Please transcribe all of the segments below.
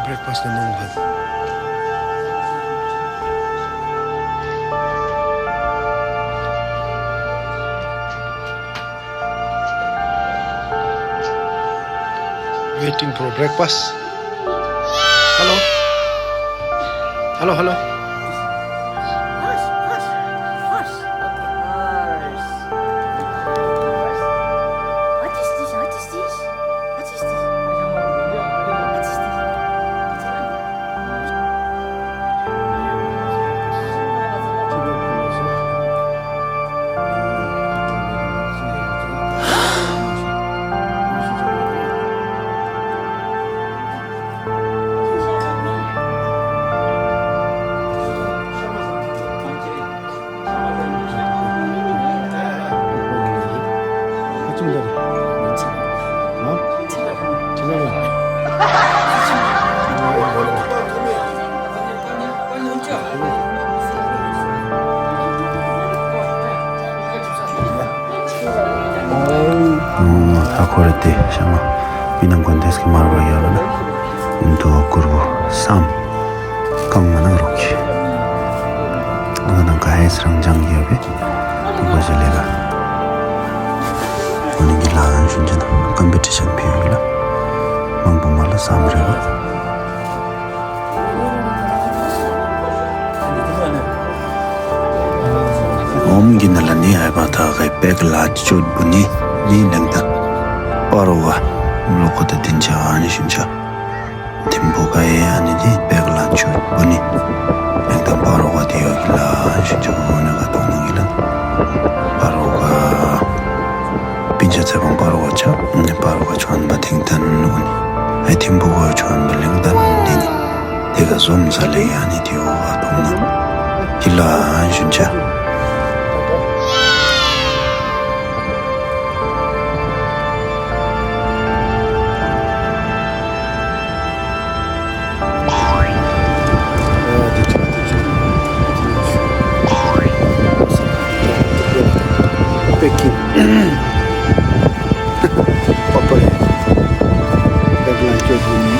Breakfast na nunghan. Waiting for breakfast. Hello? Hello, hello. Horse, horse, horse. Okay, horse. Horse. What is this? What is this? What is this? What is this? Akorete shama binang kontes ke marwa yala na untuk kurbu sam kang mana roki ngan ka serang jang yabe bajelega oni gilan shunjana competition piyala mangbu mala samreba om ginalani aibata kai pekla chud buni ni lengta 바로가 물로코데 딘자 아니신자 팀보가 해 아니지 백란 주분이 일단 바로가 되어길라 진짜 오늘가 동능이란 바로가 빈자체방 바로가 차 바로가 좋아한다 팅탄 아이 팀보가 좋아한다 랭단 니니 내가 좀 살래 아니 되어가 동능 길라 진짜 Packing. Papaya. Baglan chodu ni.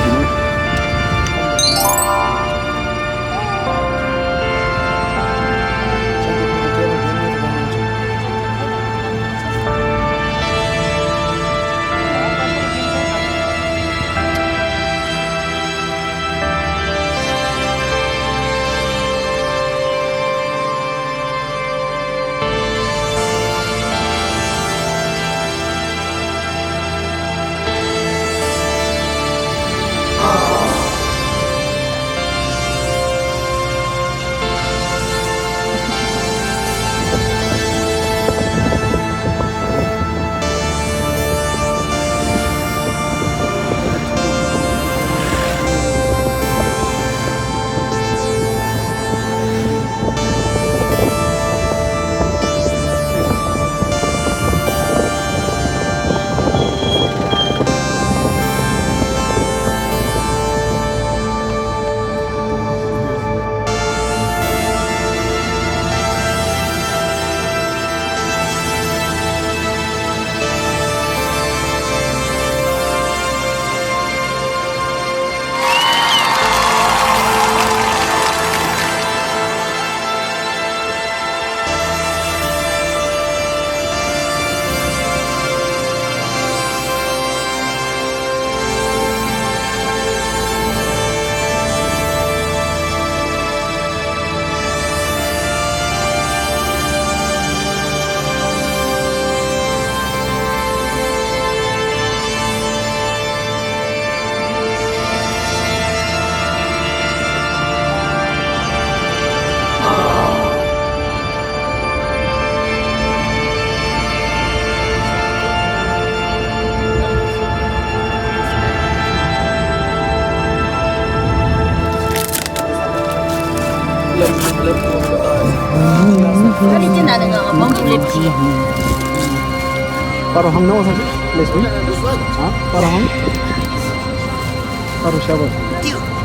Tadi je nak dengar abang boleh pergi. Paruh hang nawa saja. Lesbi. Ha? Paruh hang. Paruh siapa?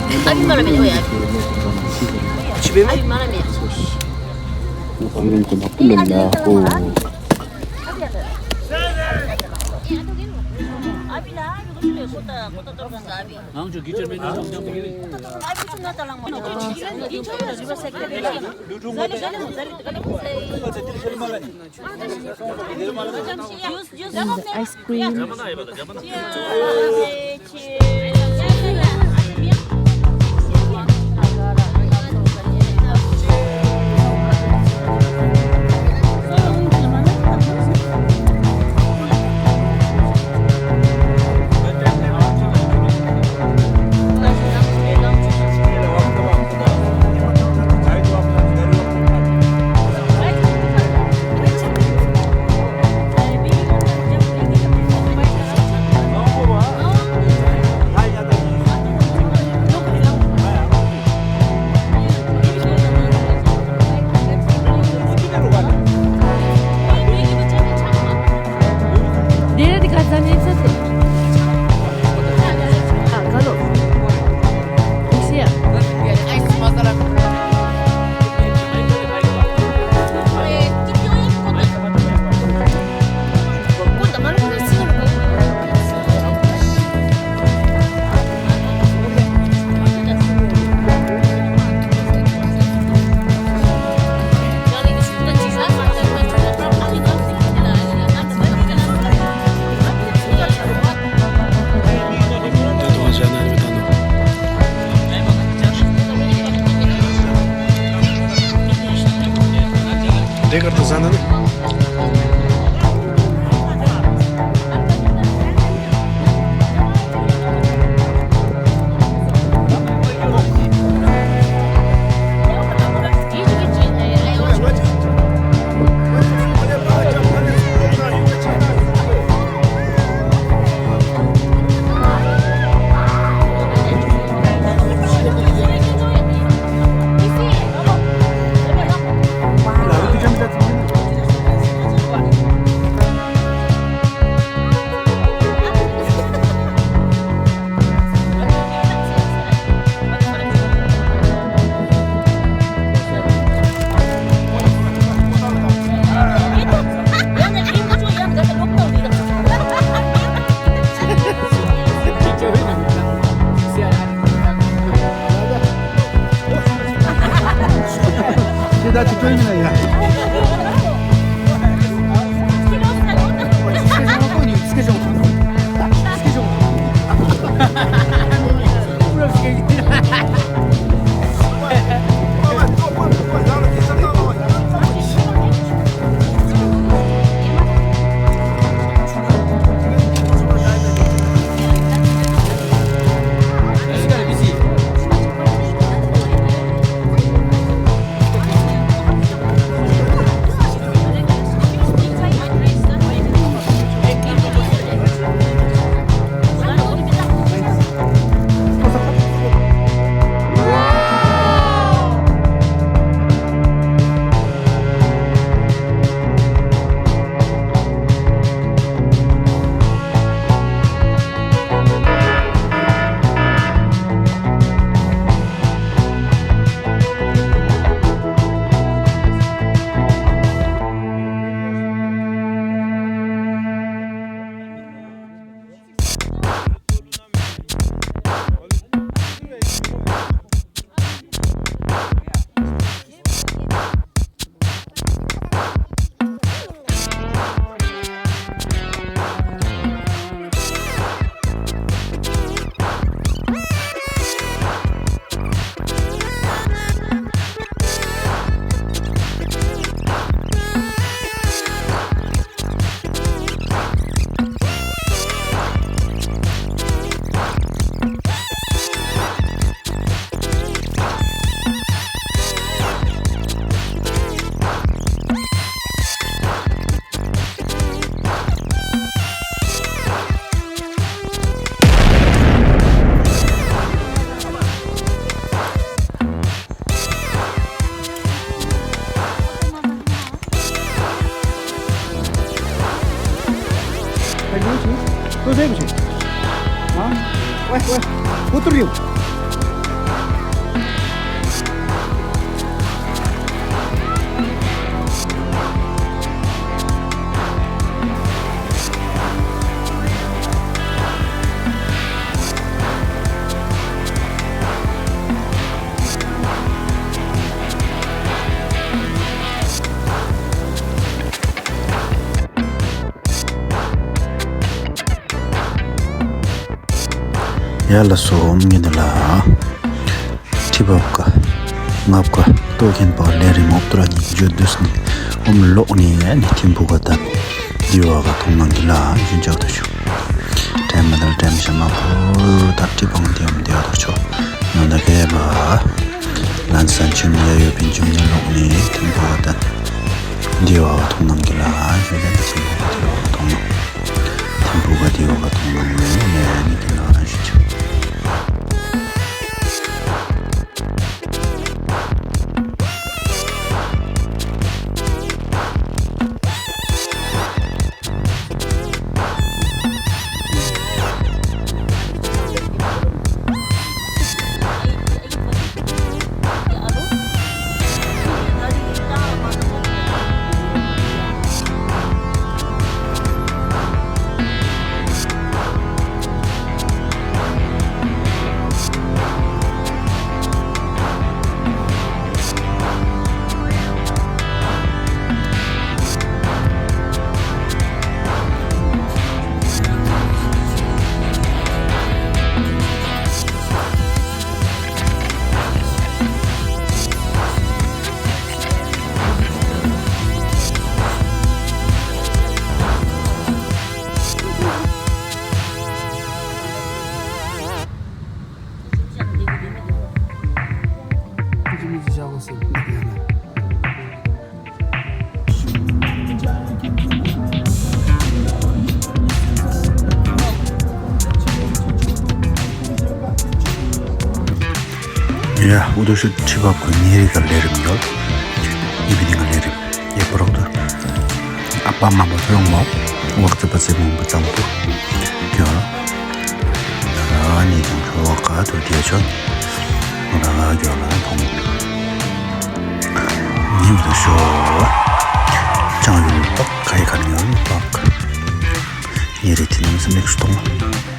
Abi malamnya, oh ya. 집에 Abi malamnya. 방금 그 나쁜 놈이야. 오. Abi lah, kota terus Abi. Langsung kitchen menu langsung begini. Abi sudah talang mana? Di China juga sektor ini. Ice cream. Dia di kazannya satu. Ah, kalau isi ya. 나도 하지 않아요, 나도. 내가 더 사는. 나 뒷편이나 야. Tôi xem chị. Đó. Quay, quay. Outro rio. yalla som ngidala tibapka ngapka token ba leri moptrani judusni lo ni ni timbuga ta diwaga 통랑길라 윤자도죠 템마들 템샤마 볼 답지봉 되어도죠 너네게 봐 난산 중요해 빈중년 로니 timbuga ta diwaga 통랑길라 timbuga diwaga 통랑네 니길라 하시죠 야, 우도시 집 앞에 니리가 내림요. 이비딩을 내림. 예쁘로도. 아빠만 뭐 소용모. waktu pas mau bercampur. Ya. 아니 좀 좋아가 또 뒤에서. 뭐라 하잖아. 님도 쇼. 장을 빡 가야 가면 빡. 이리 티는 스맥스동.